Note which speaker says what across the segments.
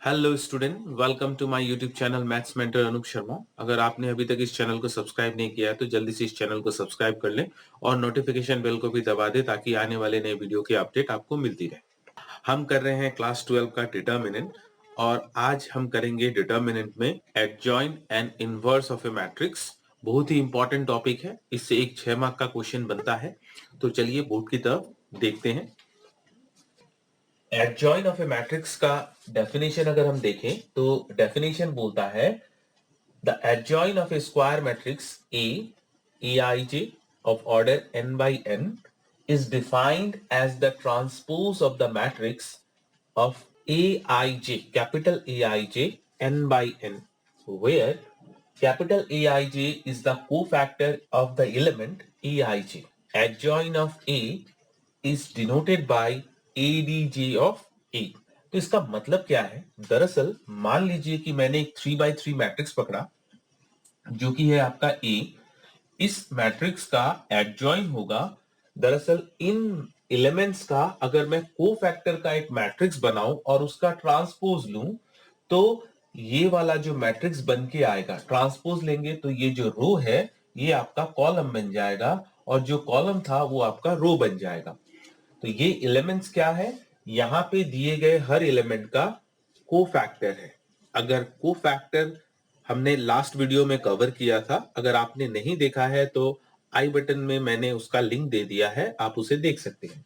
Speaker 1: Hello student, welcome to my YouTube channel maths mentor Anoop Sharma. अगर आपने अभी तक इस चैनल को सब्सक्राइब नहीं किया है तो जल्दी से इस चैनल को सब्सक्राइब कर लें और नोटिफिकेशन बेल को भी दबा दें ताकि आने वाले नए वीडियो की अपडेट आपको मिलती रहे। हम कर रहे हैं क्लास 12 का डिटरमिनेंट और आज हम करेंगे डिटरमिनेंट में adjoin and inverse of A matrix. बहुत ही इंपॉर्टेंट टॉपिक है, इससे एक 6 मार्क का क्वेश्चन बनता है। तो चलिए बोर्ड की तरफ देखते हैं। एडजॉइन ऑफ ए मैट्रिक्स का डेफिनेशन अगर हम देखें तो डेफिनेशन बोलता है the adjoin of A square matrix Aij of order n by n is defined as the transpose of the matrix of Aij, capital Aij, n by n, where capital Aij is the cofactor of the element Aij. Adjoint of A is denoted by ADJ of A. तो इसका मतलब क्या है? दरअसल मान लीजिए कि मैंने एक 3 by 3 मैट्रिक्स पकड़ा जो कि है आपका A। इस मैट्रिक्स का एडजॉइन होगा, दरअसल इन एलिमेंट्स का अगर मैं कोफैक्टर का एक मैट्रिक्स बनाऊं और उसका ट्रांसपोज लूं तो ये वाला जो मैट्रिक्स बन के आएगा, ट्रांसपोज लेंगे तो ये जो रो है ये आपका कॉलम बन जाएगा और जो कॉलम था वो आपका रो बन जाएगा। तो ये एलिमेंट्स क्या है? यहाँ पे दिए गए हर एलिमेंट का कोफैक्टर है। अगर कोफैक्टर हमने लास्ट वीडियो में कवर किया था, अगर आपने नहीं देखा है तो आई बटन में मैंने उसका लिंक दे दिया है, आप उसे देख सकते हैं।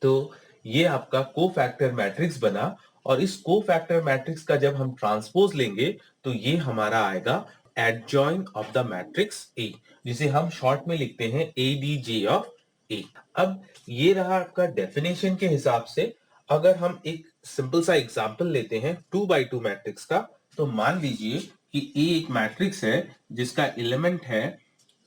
Speaker 1: तो ये आपका कोफैक्टर मैट्रिक्स बना और इस कोफैक्टर मैट्रिक्स का जब हम ट्रांसपोज लेंगे तो ये हमारा आएगा adjoin of the matrix A, जिसे हम शॉर्ट में लिखते हैं एडीजे ऑफ ए। अब ये रहा आपका डेफिनेशन के हिसाब से। अगर हम एक सिंपल सा एग्जांपल लेते हैं 2 by 2 मैट्रिक्स का, तो मान लीजिए कि ए एक मैट्रिक्स है जिसका एलिमेंट है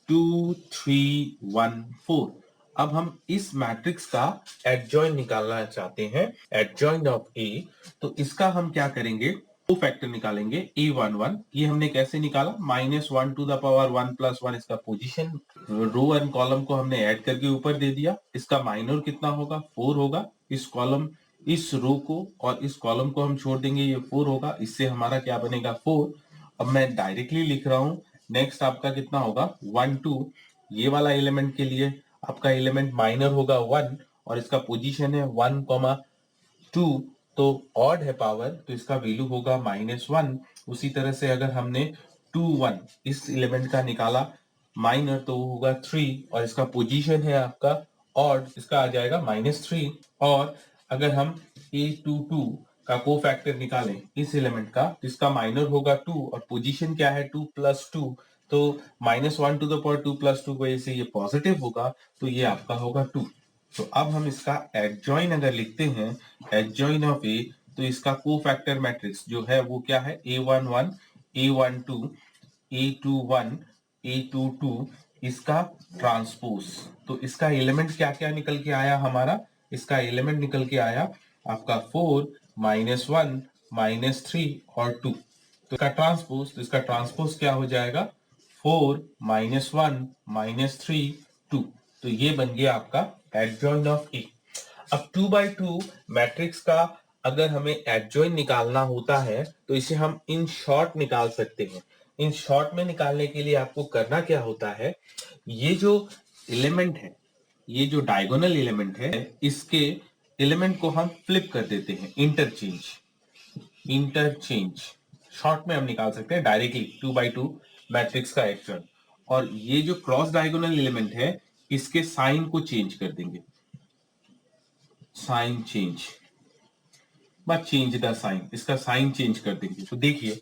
Speaker 1: 2 3 1 4। अब हम इस मैट्रिक्स का एडजॉइन निकालना चाहते हैं, एडजॉइन ऑफ ए। तो इसका हम क्या करेंगे? दो फैक्टर निकालेंगे A11। ये हमने कैसे निकाला? -1 to the power 1 + 1 इसका पोजीशन, रो एंड कॉलम को हमने ऐड करके ऊपर दे दिया। इसका माइनर कितना होगा? 4 होगा। इस कॉलम, इस रो को और इस कॉलम को हम छोड़ देंगे, ये 4 होगा। इससे हमारा क्या बनेगा? 4। अब मैं डायरेक्टली लिख रहा हूं। नेक्स्ट आपका कितना होगा? 1 2। ये वाला एलिमेंट के लिए आपका एलिमेंट माइनर होगा 1 और इसका पोजीशन है 1, 2। तो ऑड है पावर, तो इसका वैल्यू होगा -1। उसी तरह से अगर हमने 2 1 इस एलिमेंट का निकाला माइनर, तो वो होगा 3 और इसका पोजीशन है आपका ऑड, इसका आ जाएगा -3। और अगर हम A22 का कोफैक्टर निकालें इस एलिमेंट का, तो इसका माइनर होगा 2 और पोजीशन क्या है? 2 + 2। तो -1 to the power 2 + 2 की वजह से ये पॉजिटिव होगा, तो ये आपका होगा 2। तो अब हम इसका एडजॉइन अगर लिखते हैं, एडजॉइन ऑफ ए, तो इसका कोफैक्टर मैट्रिक्स जो है वो क्या है? A11 A12 A21 A22, इसका ट्रांसपोज। तो इसका एलिमेंट क्या क्या निकल के आया हमारा? इसका एलिमेंट निकल के आया आपका 4 -1 -3 और 2। तो इसका ट्रांसपोज, तो इसका ट्रांसपोज क्या हो जाएगा? 4 -1 -3 2। तो ये बन गया आपका एडजॉइन ऑफ ए। अब 2 by 2 मैट्रिक्स का अगर हमें एडजॉइन निकालना होता है तो इसे हम इन शॉर्ट निकाल सकते हैं। इन शॉर्ट में निकालने के लिए आपको करना क्या होता है? ये जो एलिमेंट है, ये जो डायगोनल एलिमेंट है, इसके एलिमेंट को हम फ्लिप कर देते हैं, इंटरचेंज। शॉर्ट में हम निकाल सकते हैं डायरेक्टली 2 by 2 मैट्रिक्स का एडजॉइन। और ये जो क्रॉस डायगोनल एलिमेंट है, इसके साइन को चेंज कर देंगे, sign change, but change the sign, इसका साइन चेंज कर देंगे। तो देखिए,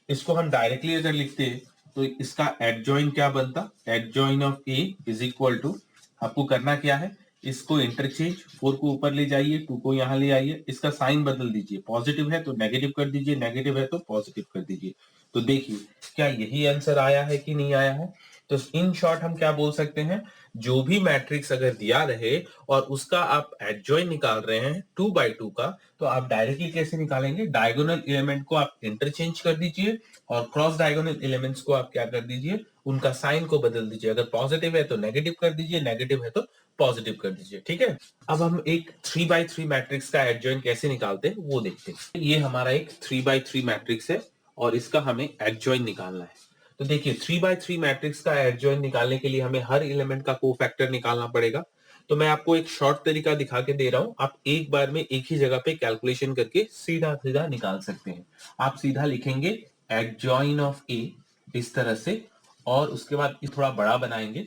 Speaker 1: इसको हम डायरेक्टली अगर लिखते हैं तो इसका एडजॉइन क्या बनता? Adjoint of A is equal to, आपको करना क्या है? इसको इंटरचेंज, 4 को ऊपर ले जाइए, 2 को यहां ले आइए, इसका साइन बदल दीजिए, पॉजिटिव है तो नेगेटिव कर दीजिए, नेगेटिव है तो पॉजिटिव कर दीजिए। तो देखिए क्या यही आंसर आया है कि नहीं आया है? तो इन शॉर्ट हम क्या बोल सकते हैं? जो भी मैट्रिक्स अगर दिया रहे और उसका आप एडजॉइन निकाल रहे हैं 2 by 2 का, तो आप डायरेक्टली कैसे निकालेंगे? डायगोनल एलिमेंट को आप इंटरचेंज कर दीजिए और क्रॉस डायगोनल एलिमेंट्स को आप क्या कर दीजिए? उनका साइन को बदल दीजिए। अगर पॉजिटिव है तो नेगेटिव कर दीजिए, नेगेटिव है तो पॉजिटिव कर दीजिए, ठीक है। अब हम एक 3x3 मैट्रिक्स का एडजॉइन कैसे निकालते हैं वो देखते हैं। ये हमारा एक 3x3 मैट्रिक्स है और इसका हमें एडजॉइन निकालना है। तो देखिए 3x3 मैट्रिक्स का एडजॉइन निकालने के लिए हमें हर एलिमेंट का कोफैक्टर निकालना पड़ेगा। तो मैं आपको एक शॉर्ट तरीका दिखा के दे रहा हूं, आप एक बार में एक ही जगह पे कैलकुलेशन करके सीधा सीधा निकाल सकते हैं। आप सीधा लिखेंगे एडजॉइन ऑफ ए इस तरह से, और उसके बाद थोड़ा बड़ा बनाएंगे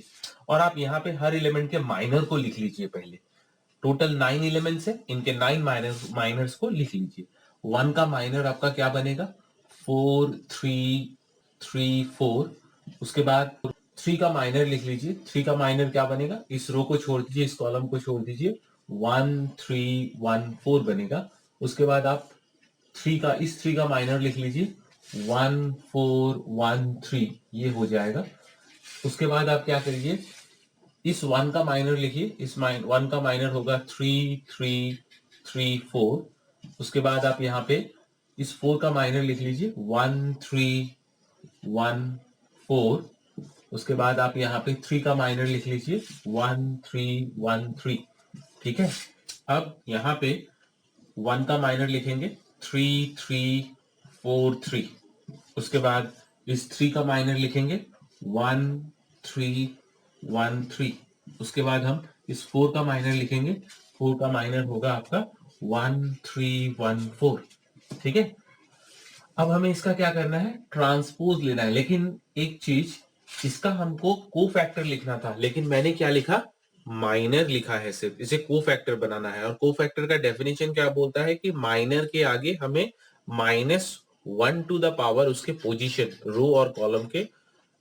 Speaker 1: और आप यहाँ पे हर एलिमेंट के माइनर को लिख लीजिए। पहले टोटल 9 एलिमेंट्स है, इनके 9 माइनर्स को लिख लीजिए। 1 का माइनर आपका क्या बनेगा, 4 3 3 4। उसके बाद 3 का माइनर लिख लीजिए। 3 का माइनर क्या बनेगा, इस रो को छोड़ दीजिए, इस कॉलम को छोड़ दीजिए, 1 3 1 4 बनेगा। उसके बाद आप 3 का माइनर लिख लीजिए, 1 4 1 3, ये हो जाएगा। उसके बाद आप क्या करिए, इस 1 का माइनर लिखिए, इस 1 का माइनर होगा 3 3 3 4। उसके बाद आप यहाँ पे इस 4 का माइनर लिख लीजिए, 1 3 1 4। उसके बाद आप यहाँ पे 3 का माइनर लिख लीजिए, 1 3 1 3, ठीक है। अब यहाँ पे 1 का माइनर लिखेंगे, 3 3 4 3। उसके बाद इस 3 का माइनर लिखेंगे, 1 3 1 3। उसके बाद हम इस 4 का माइनर लिखेंगे, 4 का माइनर होगा आपका 1 3 1 4, ठीक है। अब हमें इसका क्या करना है, ट्रांसपोज लेना है। लेकिन एक चीज, इसका हमको कोफैक्टर लिखना था, लेकिन मैंने क्या लिखा, माइनर लिखा है सिर्फ। इसे कोफैक्टर बनाना है और कोफैक्टर का डेफिनेशन क्या बोलता है कि माइनर के आगे हमें -1 टू द पावर उसके पोजीशन, रो और कॉलम के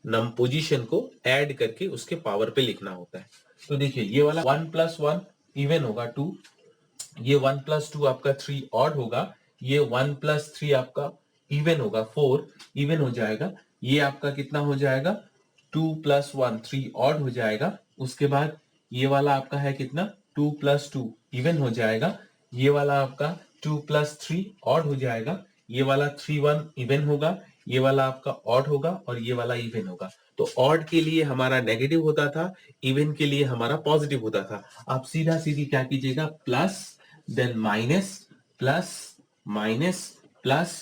Speaker 1: नम पोजीशन को ऐड करके उसके पावर पे लिखना होता है। तो देखिए ये वाला 1 + 1 इवन होगा 2, ये 1 + 2 आपका 3 ऑड होगा, ये 1 + 3 आपका इवन होगा 4, इवन हो जाएगा। ये आपका कितना हो जाएगा, 2 + 1 3 ऑड हो जाएगा। उसके बाद ये वाला आपका है कितना, 2 + 2 इवन हो जाएगा। ये वाला आपका 2 + 3 ऑड हो जाएगा। ये वाला 3 1 इवन होगा, ये वाला आपका ऑड होगा और ये वाला इवन होगा। तो ऑड के लिए हमारा नेगेटिव होता था, इवन के लिए हमारा पॉजिटिव होता था। आप सीधा सीधी क्या कीजिएगा, plus then minus, plus minus, plus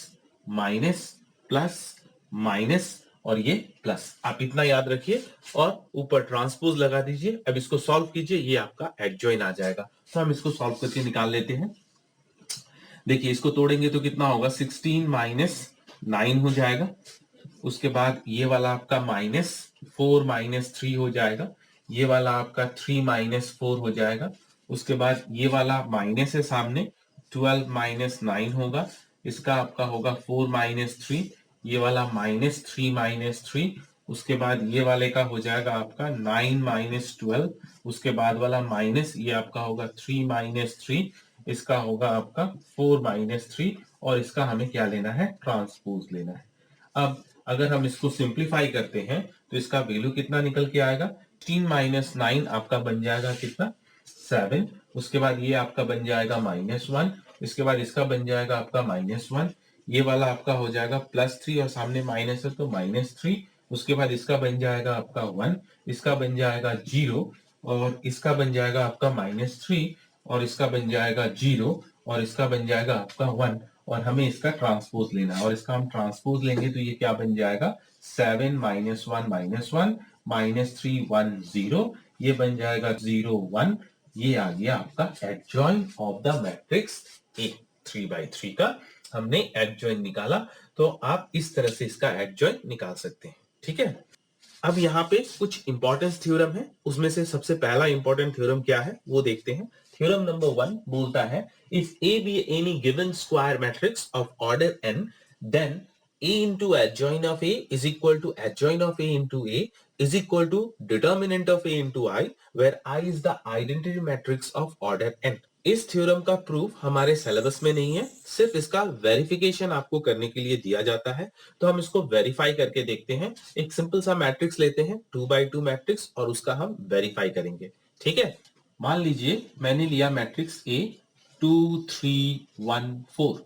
Speaker 1: minus, plus minus, और ये प्लस। आप इतना याद रखिए और ऊपर ट्रांसपोज लगा दीजिए। अब इसको सॉल्व कीजिए, ये आपका एडजॉइन आ जाएगा। तो हम इसको सॉल्व करके निकाल लेते हैं। देखिए इसको तोड़ेंगे तो कितना होगा, 16 - 9 हो जाएगा। उसके बाद ये वाला आपका -4 - 3 हो जाएगा। ये वाला आपका 3 - 4 हो जाएगा। उसके बाद ये वाला माइनस है सामने, 12 - 9 होगा। इसका आपका होगा 4 - 3, ये वाला -3 - 3। उसके बाद ये वाले का हो जाएगा आपका 9 - 12। उसके बाद वाला माइनस, ये आपका होगा 3 - 3। इसका होगा आपका 4 - 3, और इसका हमें क्या लेना है, ट्रांसपोज लेना है। अब अगर हम इसको सिंप्लीफाई करते हैं तो इसका वैल्यू कितना निकल के आएगा, 3 - 9 आपका बन जाएगा कितना, 7। उसके बाद ये आपका बन जाएगा -1। इसके बाद इसका बन जाएगा आपका -1। ये वाला आपका हो जाएगा +3 और सामने माइनस है तो -3। उसके बाद इसका बन जाएगा आपका 1, इसका बन जाएगा 0, और इसका बन जाएगा आपका -3, और इसका बन जाएगा 0, और इसका बन जाएगा आपका 1। और हमें इसका ट्रांसपोज लेना है, और इसका हम ट्रांसपोज लेंगे तो ये क्या बन जाएगा, 7 - 1 -1 -3 1 0, ये बन जाएगा 0 1। ये आ गया आपका adjoin of the matrix A. 3x3 का हमने एडजॉइन निकाला। तो आप इस तरह से इसका एडजॉइन निकाल सकते हैं, ठीक है। अब यहाँ पे कुछ इंपॉर्टेंस थ्योरम है, उसमें से सबसे पहला इंपॉर्टेंट थ्योरम क्या है वो देखते हैं। थ्योरम नंबर 1 बोलता है, if A be any given square matrix of order n, then A into adjoint of A is equal to adjoint of A into A is equal to determinant of A into I, where I is the identity matrix of order n। इस theorem का proof हमारे syllabus में नहीं है, सिर्फ इसका verification आपको करने के लिए दिया जाता है। तो हम इसको वेरीफाई करके देखते हैं। एक सिंपल सा मैट्रिक्स लेते हैं, 2x2 मैट्रिक्स, और उसका हम वेरीफाई करेंगे, ठीक है। मान लीजिए मैंने लिया मैट्रिक्स A 2 3 1 4।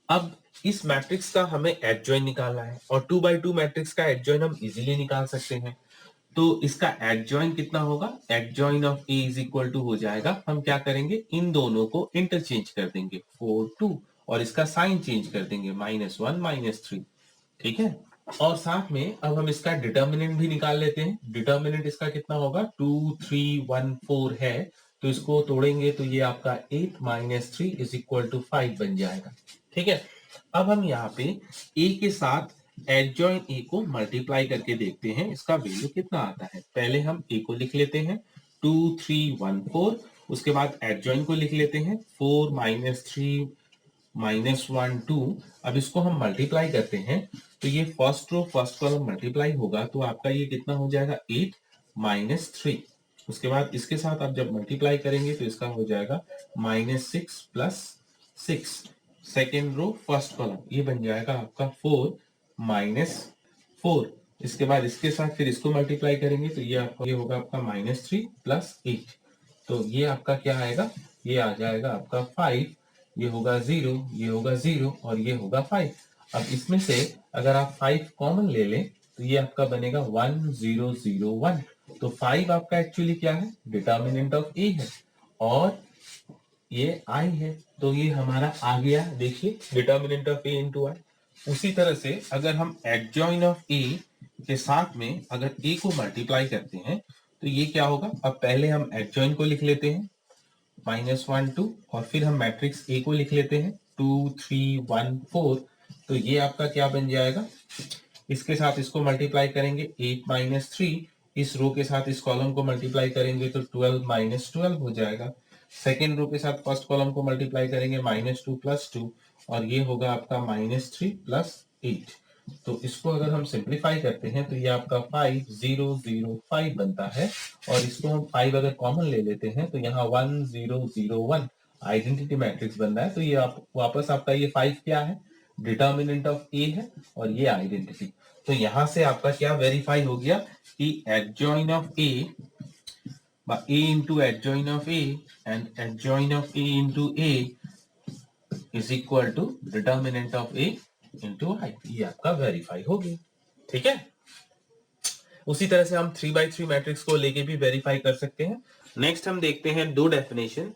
Speaker 1: अब इस मैट्रिक्स का हमें एडजॉइन निकालना है, और 2x2 मैट्रिक्स का एडजॉइन हम इजीली निकाल सकते हैं। तो इसका एडजॉइन कितना होगा, adjoint of A is equal to हो जाएगा, हम क्या करेंगे इन दोनों को इंटरचेंज कर देंगे 4 2 और इसका साइन चेंज कर देंगे -1 -3, ठीक है। और साथ में अब हम इसका डिटर्मिनेंट भी निकाल लेते हैं। डिटर्मिनेंट इसका कितना होगा 2 3 1 4 है, तो इसको तोड़ेंगे तो ये आपका 8 -3 इज इक्वल टू 5 बन जाएगा, ठीक है। अब हम यहाँ पे a के साथ एडजॉइन ए को मल्टीप्लाई करके देखते हैं इसका वैल्यू कितना आता है। पहले हम a को लिख लेते हैं 2 3 1 4, उसके बाद एडजॉइन को लिख लेते हैं 4 -3 -1 2। अब इसको हम मल्टीप्लाई करते हैं तो ये first row first column multiply होगा तो आपका ये कितना हो जाएगा 8 -3। उसके बाद इसके साथ आप जब मल्टीप्लाई करेंगे तो इसका हो जाएगा -6 + 6। सेकेंड रो फर्स्ट कॉलम ये बन जाएगा आपका 4 -4। इसके बाद इसके साथ फिर इसको मल्टीप्लाई करेंगे तो ये होगा आपका -3 + 8। तो ये आपका क्या आएगा, ये आ जाएगा आपका 5, ये होगा 0, ये होगा 0 और ये होगा 5। अब इसमें से अगर आप 5 कॉमन ले लें तो ये आपका बनेगा 1 0 0 1। तो 5 आपका एक्चुअली क्या है, डिटर्मिनेंट ऑफ ए है और ये आई है, तो ये हमारा आ गया, देखिए डिटर्मिनेंट ऑफ ए इंटू आई। उसी तरह से अगर हम एडजॉइन ऑफ ए के साथ में अगर ए को मल्टीप्लाई करते हैं तो ये क्या होगा। अब पहले हम एडजॉइन को लिख लेते हैं -1 2 और फिर हम मैट्रिक्स ए को लिख लेते हैं 2 3 1 4। तो ये आपका क्या बन जाएगा, इसके साथ इसको मल्टीप्लाई करेंगे 8 -3, इस रो के साथ इस कॉलम को मल्टीप्लाई करेंगे तो 12 -12 हो जाएगा। सेकेंड रो के साथ फर्स्ट कॉलम को मल्टीप्लाई करेंगे -2 + 2 और ये होगा आपका -3 + 8। तो इसको अगर हम सिंप्लीफाई करते हैं तो ये आपका 5 0 0 5 बनता है और इसको हम 5 अगर कॉमन ले लेते हैं तो यहाँ 1 0 0 1 आइडेंटिटी मैट्रिक्स बन रहा है। तो ये आप वापस आपका ये 5 क्या है, डिटर्मिनेंट ऑफ ए है और ये आइडेंटिटी। तो यहां से आपका क्या वेरीफाई हो गया कि adjoint of A into adjoint of A and adjoint of A into A is equal to determinant of A into I। ये आपका वेरीफाई हो गया, ठीक है। उसी तरह से हम 3x3 मैट्रिक्स को लेके भी वेरीफाई कर सकते हैं। नेक्स्ट हम देखते हैं दो डेफिनेशन,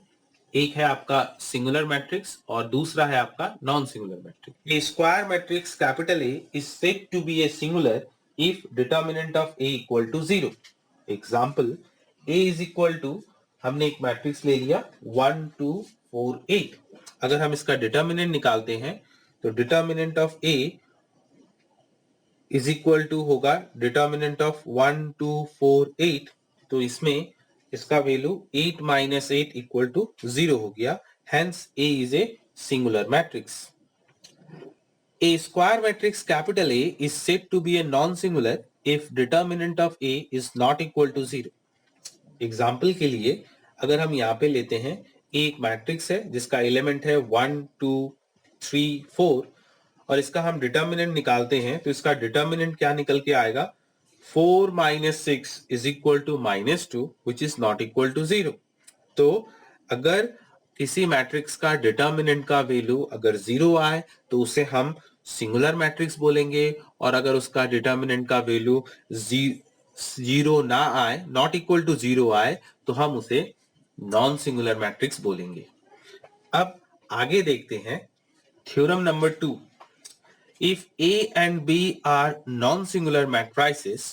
Speaker 1: एक है आपका सिंगुलर मैट्रिक्स और दूसरा है आपका non singular matrix. A square matrix capital A is said to be a singular if determinant of A equal to 0। Example A is equal टू, हमने एक मैट्रिक्स ले लिया 1 2 4 8। अगर हम इसका डिटर्मिनेंट निकालते हैं तो determinant of A is equal to होगा डिटर्मिनेंट ऑफ 1 2 4 8। तो इसमें इसका वैल्यू 8 -8 इक्वल टू 0 हो गया, hence A is a singular matrix. A square matrix capital A is said to be a non-singular if determinant of A is not equal to 0। Example के लिए अगर हम यहाँ पे लेते हैं एक मैट्रिक्स है जिसका एलिमेंट है 1 2 3 4 और इसका हम डिटर्मिनेंट निकालते हैं तो इसका डिटर्मिनेंट क्या निकल के आएगा 4 -6 is equal to -2 which is not equal to 0। तो अगर किसी मैट्रिक्स का डिटर्मिनेंट का वैल्यू अगर 0 आए तो उसे हम सिंगुलर मैट्रिक्स बोलेंगे और अगर उसका डिटर्मिनेंट का वैल्यू 0 ना आए, नॉट इक्वल टू 0 आए, तो हम उसे नॉन सिंगुलर मैट्रिक्स बोलेंगे। अब आगे देखते हैं theorem number 2। If A and B are non-singular matrices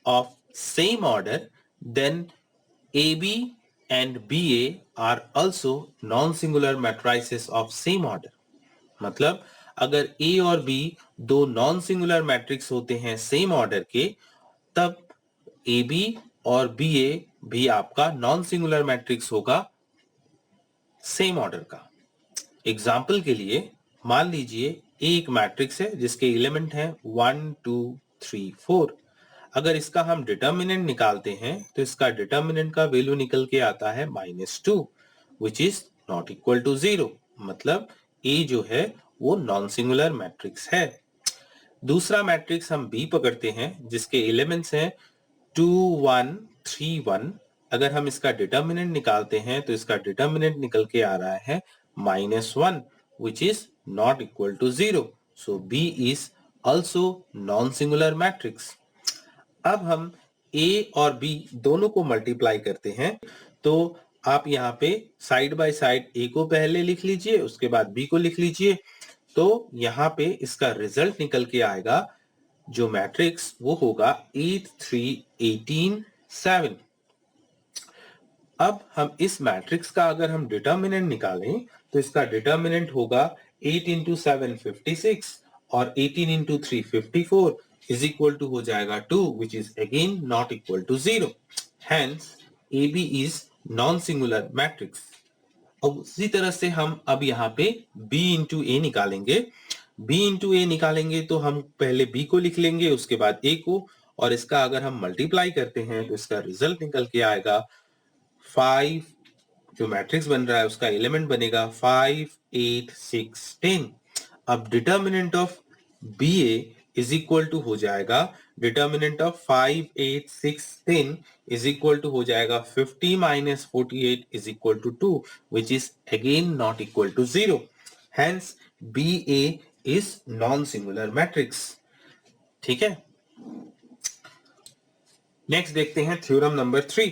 Speaker 1: of same order, then AB and BA are also non-singular matrices of same order। मतलब अगर A और B दो नॉन सिंगुलर मैट्रिक्स होते हैं सेम ऑर्डर के, तब AB और BA भी आपका नॉन सिंगुलर मैट्रिक्स होगा सेम ऑर्डर का। एग्जाम्पल के लिए मान लीजिए एक मैट्रिक्स है जिसके एलिमेंट हैं 1 2 3 4। अगर इसका हम डिटर्मिनेंट निकालते हैं तो इसका डिटर्मिनेंट का वैल्यू निकल के आता है -2 which is not equal to 0। मतलब A जो है वो नॉन सिंगुलर मैट्रिक्स है। दूसरा मैट्रिक्स हम B पकड़ते हैं जिसके एलिमेंट्स हैं 2 1 3 1। अगर हम इसका डिटर्मिनेंट निकालते हैं तो इसका डिटर्मिनेंट निकल के आ रहा है -1 which is not equal to 0। So B is also non-singular matrix। अब हम ए और बी दोनों को मल्टीप्लाई करते हैं तो आप यहाँ पे साइड बाय साइड ए को पहले लिख लीजिए, उसके बाद बी को लिख लीजिए। तो यहाँ पे इसका रिजल्ट निकल के आएगा, जो मैट्रिक्स वो होगा 8 3 18 7। अब हम इस मैट्रिक्स का अगर हम डिटर्मिनेंट निकालें तो इसका डिटर्मिनेंट होगा 8 इंटू 7 56 और 18 इंटू 3 54 इज इक्वल टू हो जाएगा 2 which is again not equal to 0। Hence A B is non singular matrix. अब उसी तरह से हम अब यहाँ पे b इंटू ए निकालेंगे। b इंटू ए निकालेंगे तो हम पहले b को लिख लेंगे, उसके बाद a को, और इसका अगर हम मल्टीप्लाई करते हैं तो इसका रिजल्ट निकल के आएगा 5, जो मैट्रिक्स बन रहा है उसका एलिमेंट बनेगा 5 8 6 10। अब determinant of B A is equal to हो जाएगा, determinant of 5 8 6 10 is equal to हो जाएगा 50 minus 48 is equal to 2 which is again not equal to 0। Hence B A is non singular matrix. ठीक है, नेक्स्ट देखते हैं थ्योरम नंबर 3।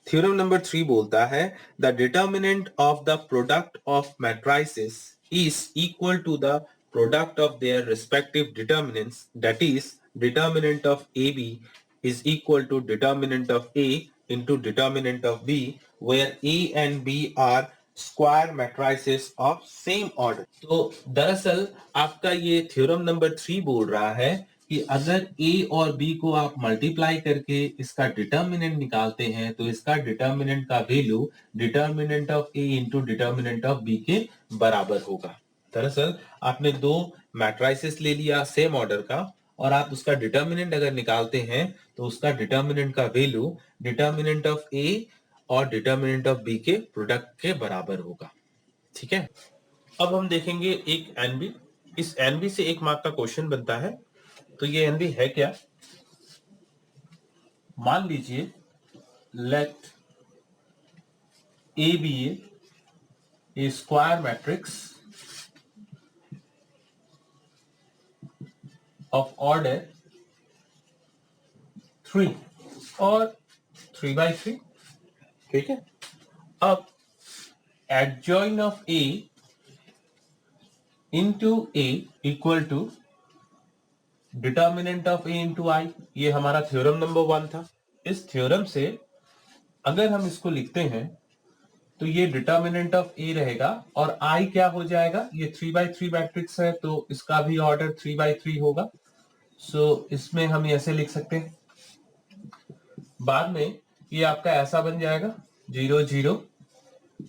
Speaker 1: थ्योरम नंबर 3 बोलता है the determinant of the product of matrices is equal to the product of their respective determinants, that is determinant of A B is equal to determinant of A into determinant of B, where A and B are square matrices of same order। तो दरअसल आपका ये theorem number 3 बोल रहा है कि अगर A और B को आप मल्टीप्लाई करके इसका डिटर्मिनेंट निकालते हैं तो इसका डिटर्मिनेंट का value determinant of A into determinant of B के बराबर होगा। दरअसल आपने दो मैट्रिसेस ले लिया सेम ऑर्डर का, और आप उसका डिटर्मिनेंट अगर निकालते हैं तो उसका डिटर्मिनेंट का वैल्यू डिटर्मिनेंट ऑफ ए और डिटर्मिनेंट ऑफ बी के प्रोडक्ट के बराबर होगा। ठीक है, अब हम देखेंगे एक एनबी। इस एनबी से 1 मार्क का क्वेश्चन बनता है। तो ये एनबी है क्या? मान लीजिए let A be a square matrix of order 3 और 3/3। ठीक है, अब adjoint of A into A equal to determinant of A into I, ये हमारा थ्योरम नंबर 1 था। इस थ्योरम से अगर हम इसको लिखते हैं तो ये डिटर्मिनेंट ऑफ A रहेगा और I क्या हो जाएगा, ये 3/3 मैट्रिक्स है तो इसका भी ऑर्डर 3/3 होगा। सो इसमें हम ऐसे लिख सकते हैं। बाद में ये आपका ऐसा बन जाएगा 0 0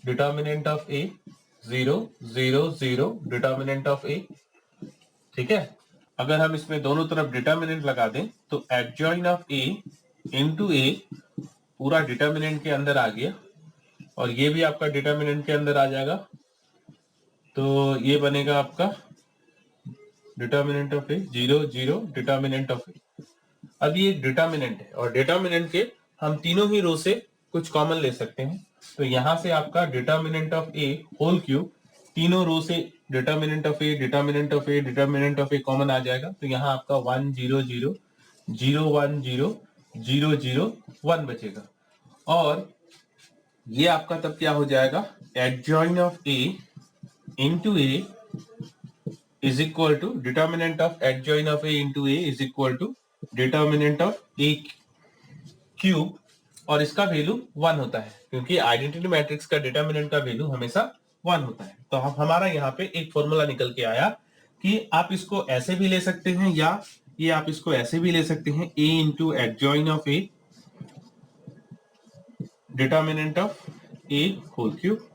Speaker 1: determinant of A, 0 0 0 determinant of A। ठीक है, अगर हम इसमें दोनों तरफ डिटर्मिनेंट लगा दें तो adjoin of A into A पूरा डिटर्मिनेंट के अंदर आ गया, और ये भी आपका डिटर्मिनेंट के अंदर आ जाएगा। तो ये बनेगा आपका determinant of A 0 0 determinant of A. अब ये डिटर्मिनेंट है और डिटर्मिनेंट के हम तीनों ही रो से कुछ कॉमन ले सकते हैं। तो यहां से आपका determinant of A whole cube, तीनों रो से determinant of A determinant of A determinant of A common आ जाएगा। तो यहाँ आपका 1 0 0 0 1 0 0 0 1 बचेगा, और ये आपका तब क्या हो जाएगा, adjoin of A into A is equal to determinant of adjoint of A into A is equal to determinant of A cube, और इसका वैल्यू 1 होता है क्योंकि आइडेंटिटी मैट्रिक्स का डिटर्मिनेंट का वैल्यू हमेशा 1 होता है। तो हमारा यहाँ पे एक फॉर्मूला निकल के आया कि आप इसको ऐसे भी ले सकते हैं या ये आप इसको ऐसे भी ले सकते हैं, A into adjoint of A determinant of A whole cube.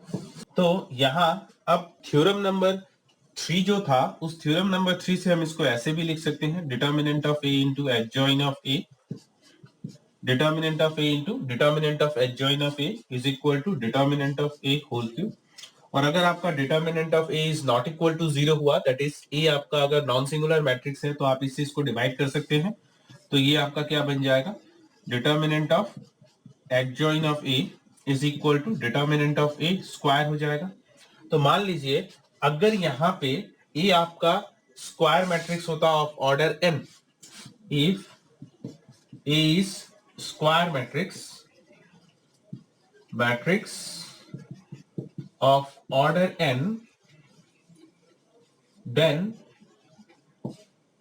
Speaker 1: तो यहाँ अब थ्योरम नंबर 3 जो था उस थ्योरम नंबर 3 से हम इसको ऐसे भी लिख सकते हैं, determinant of A into adjoint of A determinant of A into determinant of adjoint of A is equal to determinant of A whole cube. और अगर आपका determinant of A is not equal to 0 हुआ, that is A आपका अगर non singular matrix है तो आप इस चीज को डिवाइड कर सकते हैं। तो ये आपका क्या बन जाएगा, determinant of adjoint of A is equal to determinant of A square हो जाएगा। तो मान लीजिए अगर यहाँ पे A आपका स्क्वायर मैट्रिक्स होता of order n, if A is square matrix of order n, then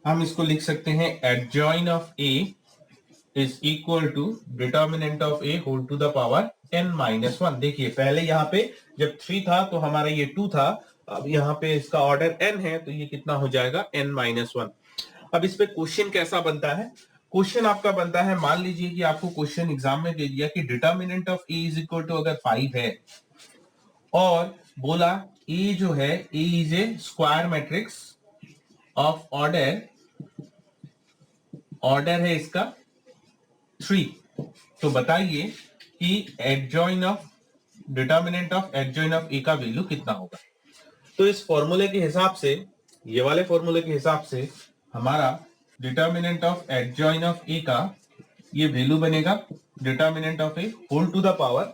Speaker 1: हम इसको लिख सकते हैं adjoint of A is equal to determinant of A whole to the power n minus 1। देखिए पहले यहाँ पे जब 3 था तो हमारा ये 2 था, अब यहाँ पे इसका ऑर्डर n है तो ये कितना हो जाएगा n minus 1। अब इस पे क्वेश्चन कैसा बनता है? क्वेश्चन आपका बनता है, मान लीजिए कि आपको क्वेश्चन एग्जाम में दे दिया कि determinant of A is equal to अगर 5 है और बोला ए जो है A is a square matrix of order है इसका 3, तो बताइए कि adjoint of determinant of adjoint of A का वैल्यू कितना होगा। तो इस फॉर्मूले के हिसाब से, ये वाले फॉर्मूले के हिसाब से हमारा determinant of adjoint of A का ये वैल्यू बनेगा determinant of A whole to the power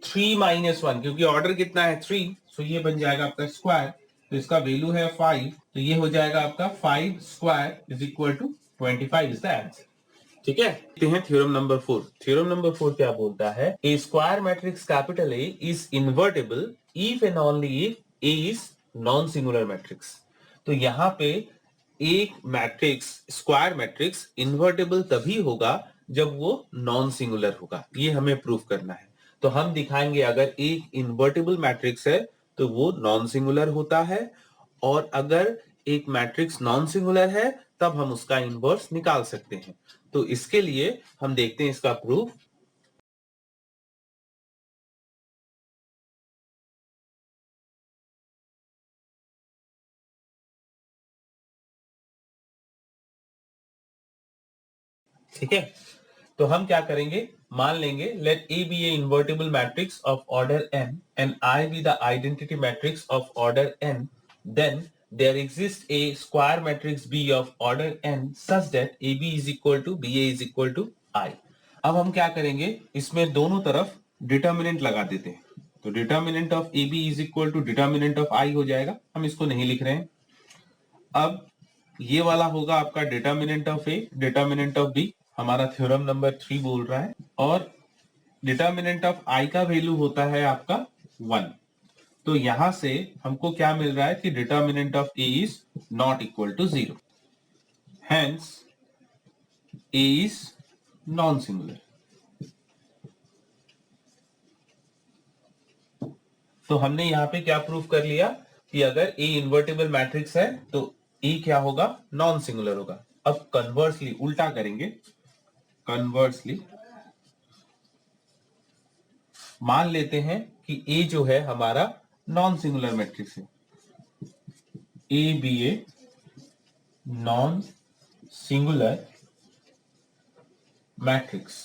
Speaker 1: 3 minus 1, क्योंकि ऑर्डर कितना है 3, सो ये बन जाएगा आपका स्क्वायर, तो इसका वैल्यू है 5, तो ये हो जाएगा आपका 5 square is equal to 25 is the answer. ठीक है, देखते हैं थ्योरम नंबर 4। थ्योरम नंबर 4 क्या बोलता है? A square matrix capital A is invertible if and only if A is non singular matrix. तो यहाँ पे एक मैट्रिक्स स्क्वायर मैट्रिक्स इन्वर्टेबल तभी होगा जब वो नॉन सिंगुलर होगा, ये हमें प्रूफ करना है। तो हम दिखाएंगे अगर एक इन्वर्टेबल मैट्रिक्स है तो वो नॉन सिंगुलर होता है, और अगर एक मैट्रिक्स नॉन सिंगुलर है तब हम उसका इनवर्स निकाल सकते हैं। तो इसके लिए हम देखते हैं इसका प्रूफ। ठीक है, तो हम क्या करेंगे, मान लेंगे let A be a invertible matrix of order n and I be the identity matrix of order n, then there exists a square matrix B of order n such that AB is equal to BA is equal to I। अब हम क्या करेंगे, इसमें दोनों तरफ determinant लगा देते हैं, तो determinant of AB is equal to determinant of I हो जाएगा, हम इसको नहीं लिख रहे हैं। अब ये वाला होगा आपका determinant of A determinant of B, हमारा थ्योरम नंबर 3 बोल रहा है, और डिटर्मिनेंट ऑफ I का वैल्यू होता है आपका 1। तो यहां से हमको क्या मिल रहा है कि determinant of A is not equal to 0, hence A is non singular. तो हमने यहां पे क्या प्रूफ कर लिया कि अगर ए इन्वर्टेबल मैट्रिक्स है तो ए क्या होगा, नॉन सिंगुलर होगा। अब कन्वर्सली उल्टा करेंगे, कन्वर्सली मान लेते हैं कि ए जो है हमारा नॉन सिंगुलर मैट्रिक्स है, A be a non singular matrix,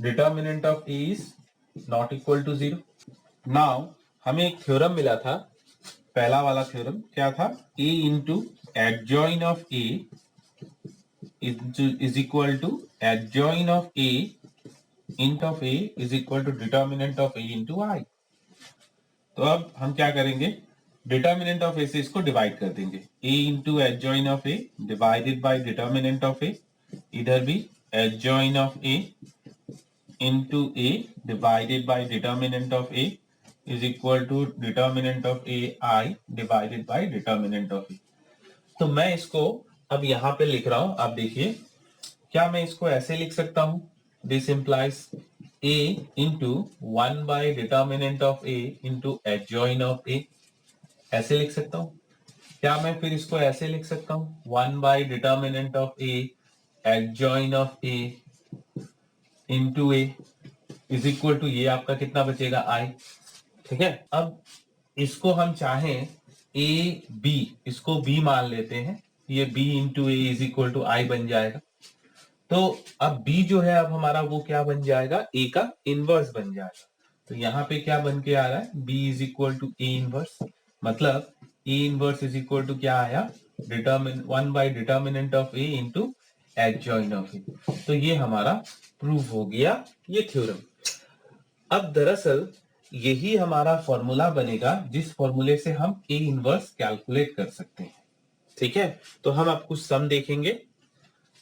Speaker 1: determinant of A is not equal to 0। Now हमें एक थ्योरम मिला था, पहला वाला थ्योरम क्या था, A into adjoint of A is equal to adjoint of A int of a is equal to determinant of a into I। तो अब हम क्या करेंगे, डिटर्मिनेंट ऑफ ए से इसको डिवाइड कर देंगे, a into adjoint of A divided by determinant of A, इधर भी adjoint of A into A divided by determinant of A is equal to determinant of A I divided by determinant of A. तो मैं इसको अब यहां पे लिख रहा हूं, आप देखिए क्या मैं इसको ऐसे लिख सकता हूं, this implies a into 1 by determinant of a into adjoint of a, ऐसे लिख सकता हूं। क्या मैं फिर इसको ऐसे लिख सकता हूं, 1 by determinant of a adjoint of a into a is equal to, ये आपका कितना बचेगा I। ठीक है, अब इसको हम चाहें a b, इसको b मान लेते हैं, ये b into a is equal to I बन जाएगा। तो अब b जो है अब हमारा वो क्या बन जाएगा, a का इनवर्स बन जाएगा। तो यहाँ पे क्या बन के आ रहा है, b is equal to a inverse, मतलब a inverse is equal to क्या आया, 1 by determinant of a into adjoint of a। तो ये हमारा प्रूफ हो गया ये थ्योरम। अब दरअसल यही हमारा फॉर्मूला बनेगा जिस फॉर्मूले से हम a इनवर्स कैलकुलेट कर सकते हैं। ठीक है, तो हम अब कुछ सम देखेंगे।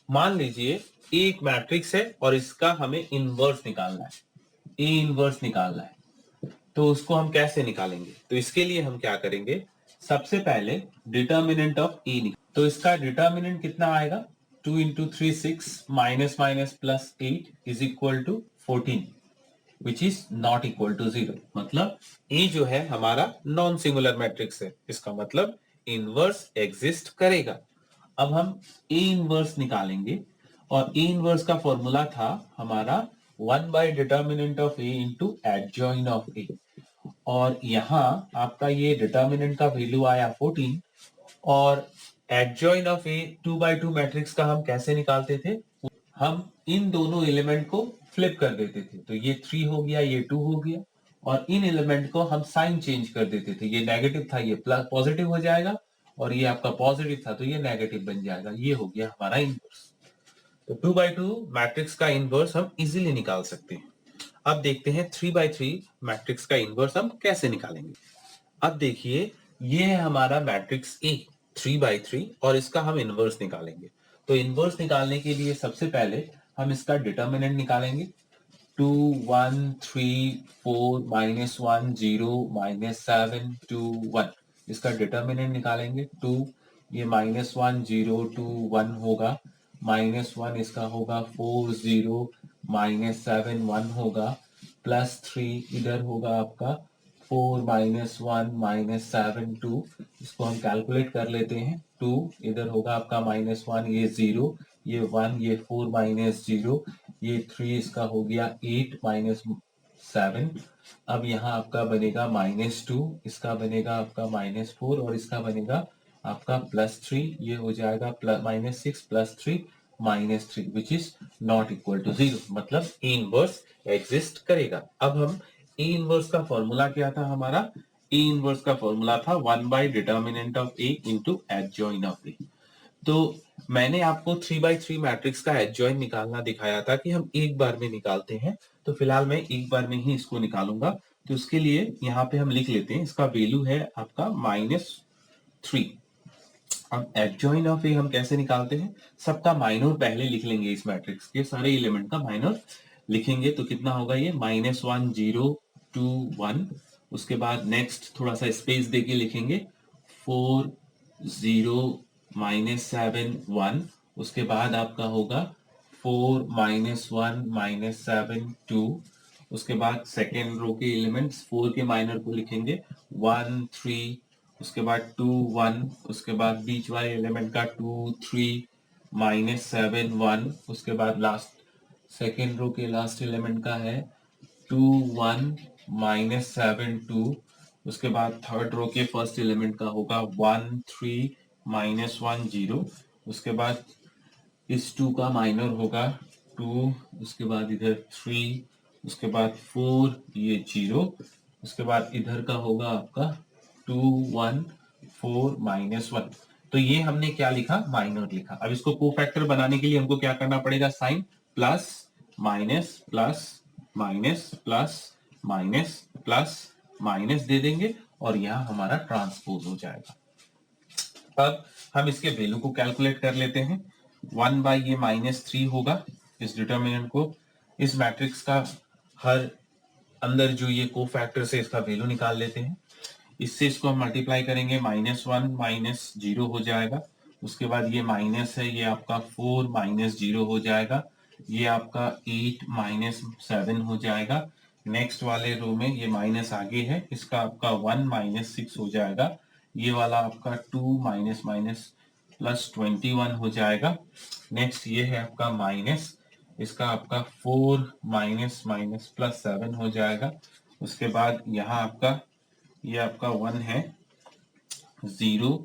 Speaker 1: मान लीजिए एक मैट्रिक्स है और इसका हमें इनवर्स निकालना है, ए इनवर्स निकालना है, तो उसको हम कैसे निकालेंगे? तो इसके लिए हम क्या करेंगे, सबसे पहले डिटर्मिनेंट ऑफ ए निकाल। तो इसका डिटर्मिनेंट कितना आएगा, 2 into 3 6 minus minus plus 8 is equal to 14 which is not equal to 0। मतलब ए जो है हमारा नॉन सिंगुलर मैट्रिक्स है, इसका मतलब इनवर्स एग्जिस्ट करेगा। अब हम ए इनवर्स निकालेंगे और ए इनवर्स का फॉर्मूला था हमारा 1 by determinant of A into adjoint of A. और यहाँ आपका ये डिटर्मिनेंट का वैल्यू आया 14 और adjoint of A 2 by 2 matrix का हम कैसे निकालते थे, हम इन दोनों एलिमेंट को फ्लिप कर देते थे, तो ये 3 हो गया, ये 2 हो गया, और इन एलिमेंट को हम साइन चेंज कर देते थे, ये नेगेटिव था ये प्लस पॉजिटिव हो जाएगा, और ये आपका पॉजिटिव था तो ये नेगेटिव बन जाएगा। ये हो गया हमारा इनवर्स। तो 2 बाय 2 मैट्रिक्स का इनवर्स हम इजीली निकाल सकते हैं। अब देखते हैं 3 बाय 3 मैट्रिक्स का इनवर्स हम कैसे निकालेंगे। अब देखिए ये है हमारा मैट्रिक्स ए 3 बाय 3 और इसका हम इनवर्स निकालेंगे। तो इनवर्स निकालने के लिए सबसे पहले हम इसका डिटर्मिनेंट निकालेंगे। 2 1 3 4 माइनस 1 0 माइनस 7 2 1, इसका डिटर्मिनेंट निकालेंगे। 2 ये माइनस 1 0 2 1 होगा, माइनस 1 इसका होगा 4 0 माइनस 7 1 होगा, प्लस 3 इधर होगा आपका 4 माइनस 1 माइनस 7 2, इसको हम कैलकुलेट कर लेते हैं। 2 इधर होगा आपका माइनस 1, ये 0 ये 1 ये 4 माइनस 0 ये 3, इसका हो गया 8 माइनस 7। अब यहाँ आपका बनेगा माइनस 2, इसका बनेगा आपका माइनस 4 और इसका बनेगा आपका प्लस 3, ये हो जाएगा plus minus 6 plus 3 minus 3 which is not equal to 0। मतलब ए इनवर्स एग्जिस्ट करेगा। अब हम ए इनवर्स का फॉर्मूला क्या था हमारा, ए इनवर्स का फॉर्मूला था 1 by determinant of A into adjoint of A. तो मैंने आपको 3 बाय 3 मैट्रिक्स का एडजॉइन निकालना दिखाया था कि हम एक बार में निकालते हैं, तो फिलहाल मैं एक बार में ही इसको निकालूंगा। तो उसके लिए यहाँ पे हम लिख लेते हैं, इसका वैल्यू है आपका -3। अब एडजॉइन ऑफ ए हम कैसे निकालते हैं, सबका माइनर पहले लिख लेंगे, इस मैट्रिक्स के सारे एलिमेंट का माइनर लिखेंगे। तो कितना होगा ये -1 0 2 1, उसके बाद नेक्स्ट थोड़ा सा स्पेस देके लिखेंगे 4 0 -7 1, उसके बाद आपका होगा 4 -1 -7 2, उसके बाद सेकेंड रो के एलिमेंट्स 4 के माइनर को लिखेंगे 1 3, उसके बाद 2 1, उसके बाद बीच वाले एलिमेंट का 2 3 -7 1, उसके बाद लास्ट सेकेंड रो के लास्ट एलिमेंट का है 2 1 -7 2, उसके बाद थर्ड रो के फर्स्ट एलिमेंट का होगा 1 3 -1 0, उसके बाद इस 2 का माइनर होगा 2, उसके बाद इधर 3, उसके बाद 4 ये 0, उसके बाद इधर का होगा आपका 2 1 4 -1। तो ये हमने क्या लिखा, माइनर लिखा। अब इसको कोफैक्टर बनाने के लिए हमको क्या करना पड़ेगा, sign plus minus plus minus plus minus plus minus दे देंगे और यहाँ हमारा ट्रांसपोज हो जाएगा। अब हम इसके वैल्यू को कैलकुलेट कर लेते हैं। 1 बाई ये -3 होगा, इस डिटर्मिनेंट को, इस मैट्रिक्स का हर अंदर जो ये कोफैक्टर से इसका वैल्यू निकाल लेते हैं। इससे इसको हम मल्टीप्लाई करेंगे, -1 -0 हो जाएगा, उसके बाद ये माइनस है, ये आपका 4 -0 हो जाएगा, ये आपका 8 -7 हो जाएगा। नेक्स्ट वाले रो में ये माइनस आगे है, इसका आपका 1 -6 हो जाएगा, ये वाला आपका 2 माइनस माइनस प्लस 21 हो जाएगा। नेक्स्ट ये है आपका माइनस, इसका आपका 4 माइनस माइनस प्लस 7 हो जाएगा। उसके बाद यहाँ आपका ये आपका 1 है, 0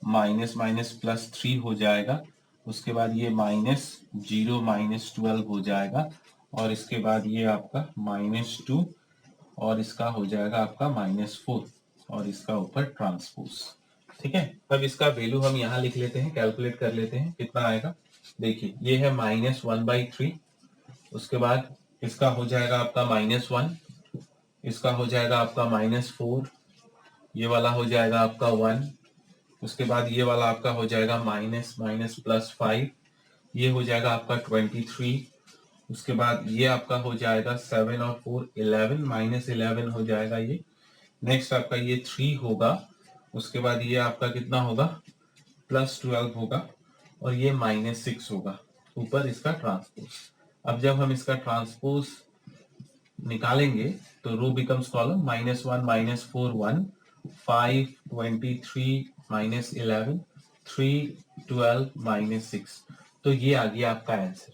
Speaker 1: माइनस माइनस प्लस 3 हो जाएगा। उसके बाद ये -0 -12 हो जाएगा और इसके बाद ये आपका -2 और इसका हो जाएगा आपका -4 और इसका ऊपर ट्रांसपोज। ठीक है, अब इसका वैल्यू हम यहाँ लिख लेते हैं, कैलकुलेट कर लेते हैं कितना आएगा। देखिए ये है -1/3, उसके बाद इसका हो जाएगा आपका -1, इसका हो जाएगा आपका -4, ये वाला हो जाएगा आपका 1, उसके बाद ये वाला आपका हो जाएगा माइनस माइनस प्लस 5, ये हो जाएगा आपका 23, उसके बाद ये आपका हो जाएगा 7 और 4 11, -11 हो जाएगा ये। नेक्स्ट आपका ये 3 होगा, उसके बाद ये आपका कितना होगा, +12 होगा, और ये -6 होगा ऊपर इसका ट्रांसपोज। अब जब हम इसका ट्रांसपोज निकालेंगे तो रो बिकम्स कॉलम, -1 -4 1 5 23 -11 3 12 -6। तो ये आ गया आपका आंसर।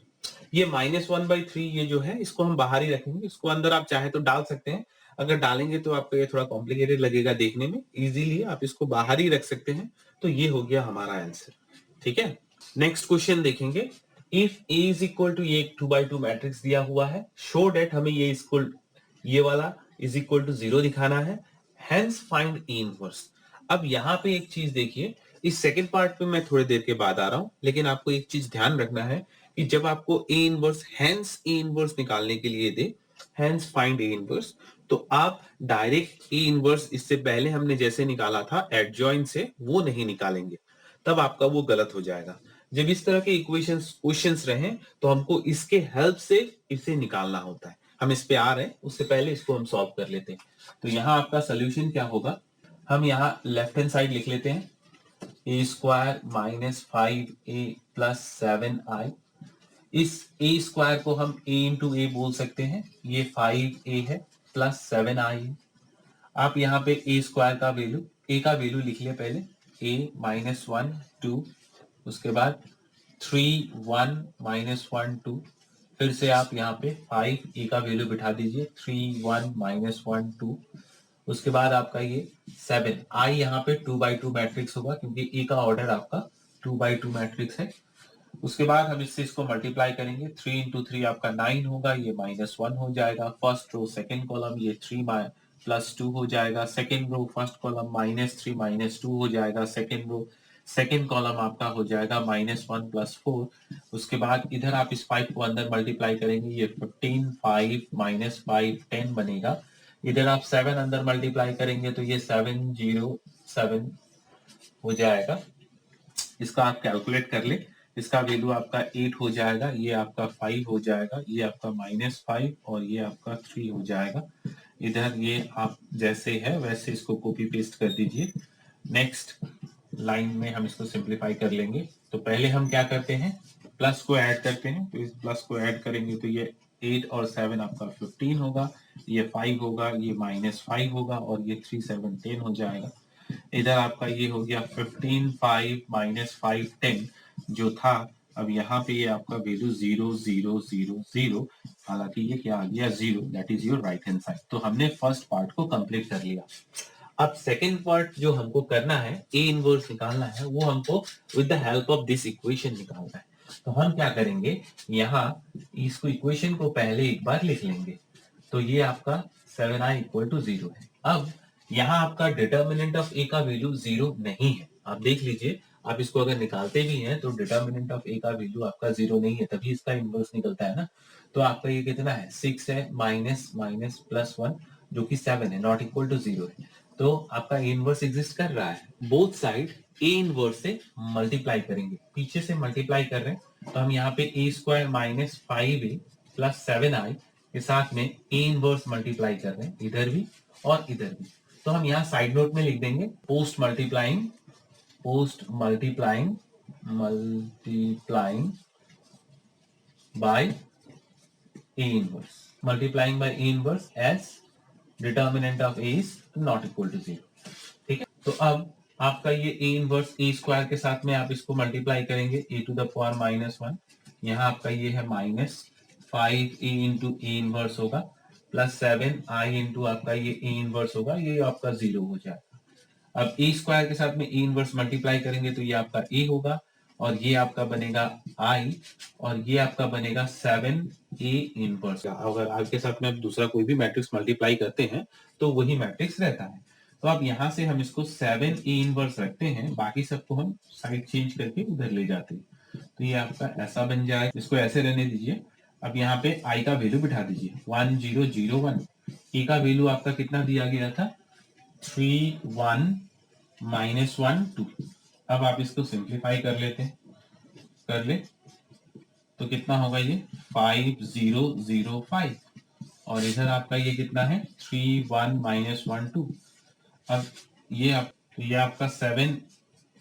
Speaker 1: ये -1/3 ये जो है इसको हम बाहर ही रखेंगे, इसको अंदर आप चाहे तो डाल सकते हैं। अगर डालेंगे तो आपको ये थोड़ा कॉम्प्लिकेटेड लगेगा देखने में, इजीली आप इसको बाहर ही रख सकते हैं। तो ये हो गया हमारा आंसर। ठीक है, नेक्स्ट क्वेश्चन देखेंगे। If A is equal to ये 2x2 मैट्रिक्स दिया हुआ है, शो डेट हमें ये वाला इज इक्वल टू 0 दिखाना है, हेंस फाइंड A इनवर्स। अब यहाँ पे एक चीज देखिए, इस सेकंड पार्ट पे मैं थोड़ी देर के बाद आ रहा हूं, लेकिन आपको एक चीज ध्यान रखना है कि जब आपको A inverse hence A inverse निकालने के लिए दे, हेंस फाइंड A इनवर्स, तो आप डायरेक्ट A इनवर्स इससे पहले हमने जैसे निकाला था एडजॉइन से, वो नहीं निकालेंगे, तब आपका वो गलत हो जाएगा। जब इस तरह के इक्वेशंस क्वेश्चंस रहे तो हमको इसके हेल्प से इसे निकालना होता है। हम इस पे आ रहे हैं, उससे पहले इसको हम सॉल्व कर लेते हैं। तो यहाँ आपका सोल्यूशन क्या होगा, हम यहाँ लेफ्ट हैंड साइड लिख लेते हैं, a² -5a + 7i। इस a स्क्वायर को हम a इंटू ए बोल सकते हैं, ये 5a है प्लस 7i है। आप यहाँ पे a स्क्वायर का वैल्यू, a का वैल्यू लिख लिया पहले, a -1 2, उसके बाद 3 1 -1 2, फिर से आप यहाँ पे 5 a का वैल्यू बिठा दीजिए, 3 1 -1 2, उसके बाद आपका ये 7 i यहाँ पे 2x2 मैट्रिक्स होगा क्योंकि a का ऑर्डर आपका 2x2 मैट्रिक्स है। उसके बाद हम इससे इसको मल्टीप्लाई करेंगे, 3 इंटू 3 आपका 9 होगा, ये -1 हो जाएगा। फर्स्ट रो सेकंड कॉलम ये 3 +2 हो जाएगा, सेकंड रो फर्स्ट कॉलम -3 -2 हो जाएगा, सेकंड रो सेकंड कॉलम आपका हो जाएगा -1 + 4। उसके बाद इधर आप इस 5 को अंदर मल्टीप्लाई करेंगे, ये 15 5 -5 10 बनेगा। इधर आप 7 अंदर मल्टीप्लाई करेंगे तो ये 707 हो जाएगा। इसका आप कैलकुलेट कर ले, इसका वैल्यू आपका 8 हो जाएगा, ये आपका 5 हो जाएगा, ये आपका -5 और ये आपका 3 हो जाएगा। इधर ये आप जैसे है वैसे इसको कॉपी पेस्ट कर दीजिए। नेक्स्ट लाइन में हम इसको सिंप्लीफाई कर लेंगे। तो पहले हम क्या करते हैं, प्लस को ऐड करते हैं, तो इस प्लस को ऐड करेंगे तो ये 8 और 7 आपका 15 होगा, ये 5 होगा, ये -5 होगा और ये 3 7 10 हो जाएगा। इधर आपका ये हो गया 15 5 -5 10 जो था। अब यहाँ पे ये आपका वैल्यू 0 0 0 0, हालांकि ये क्या आ गया 0, that is your right hand side. तो हमने फर्स्ट पार्ट को कंप्लीट कर लिया। अब सेकेंड पार्ट जो हमको करना है, ए इनवर्स निकालना है, वो हमको with the help of this equation निकालना है। तो हम क्या करेंगे, यहाँ इसको इक्वेशन को पहले एक बार लिख लेंगे। तो ये आपका 7i = 0 है। अब यहाँ आपका डिटर्मिनेंट ऑफ ए का वैल्यू 0 नहीं है, आप देख लीजिए। आप इसको अगर निकालते भी हैं तो डिटर्मिनेंट ऑफ ए का वैल्यू आपका 0 नहीं है, तभी इसका इनवर्स निकलता है ना। तो आपका ये कितना है, 6 है, माइनस माइनस +1 जो कि 7 है, नॉट इक्वल टू 0 है। तो आपका ए इनवर्स एग्जिस्ट कर रहा है। बोथ साइड ए इनवर्स से मल्टीप्लाई करेंगे, पीछे से मल्टीप्लाई कर रहे हैं तो हम यहाँ पे a² -5a + 7i के साथ में ए इनवर्स मल्टीप्लाई कर रहे हैं, इधर भी और इधर भी। तो हम यहाँ साइड नोट में लिख देंगे post multiplying by A inverse, multiplying by A inverse as determinant of A is not equal to 0। ठीक है, तो अब आपका ये ए इनवर्स ए स्क्वायर के साथ में आप इसको मल्टीप्लाई करेंगे, a⁴ -1, यहाँ आपका ये है -5a इंटू ए इनवर्स होगा प्लस 7i इंटू आपका ये ए इनवर्स होगा, ये आपका 0 हो जाएगा। अब ए स्क्वायर के साथ में ए इनवर्स मल्टीप्लाई करेंगे तो ये आपका ए होगा और ये आपका बनेगा i और ये आपका बनेगा 7a इनवर्स। अगर i के साथ में आप दूसरा कोई भी मैट्रिक्स मल्टीप्लाई करते हैं तो वही मैट्रिक्स रहता है। तो अब यहाँ से हम इसको 7a इनवर्स रखते हैं, बाकी सबको हम साइड चेंज करके उधर ले जाते हैं। तो ये आपका ऐसा बन जाएगा, इसको ऐसे रहने दीजिए। अब यहाँ पे i का वैल्यू बिठा दीजिए 1 0 0 1, a का वैल्यू आपका कितना दिया गया था 3 1 -1 2। अब आप इसको सिंप्लीफाई कर लेते हैं, कर ले तो कितना होगा ये 5005 और इधर आपका ये कितना है 31 माइनस 1 2। अब ये आपका 7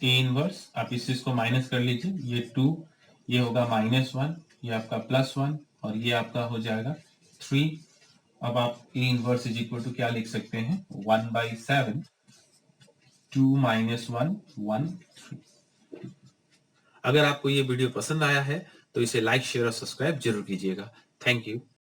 Speaker 1: ए इनवर्स, आप इस चीज को माइनस कर लीजिए, ये 2, ये होगा -1, ये आपका +1 और ये आपका हो जाएगा 3। अब आप A inverse is equal to क्या लिख सकते हैं 1/7 2 - 1 1 3। अगर आपको ये वीडियो पसंद आया है तो इसे लाइक शेयर और सब्सक्राइब जरूर कीजिएगा। Thank you.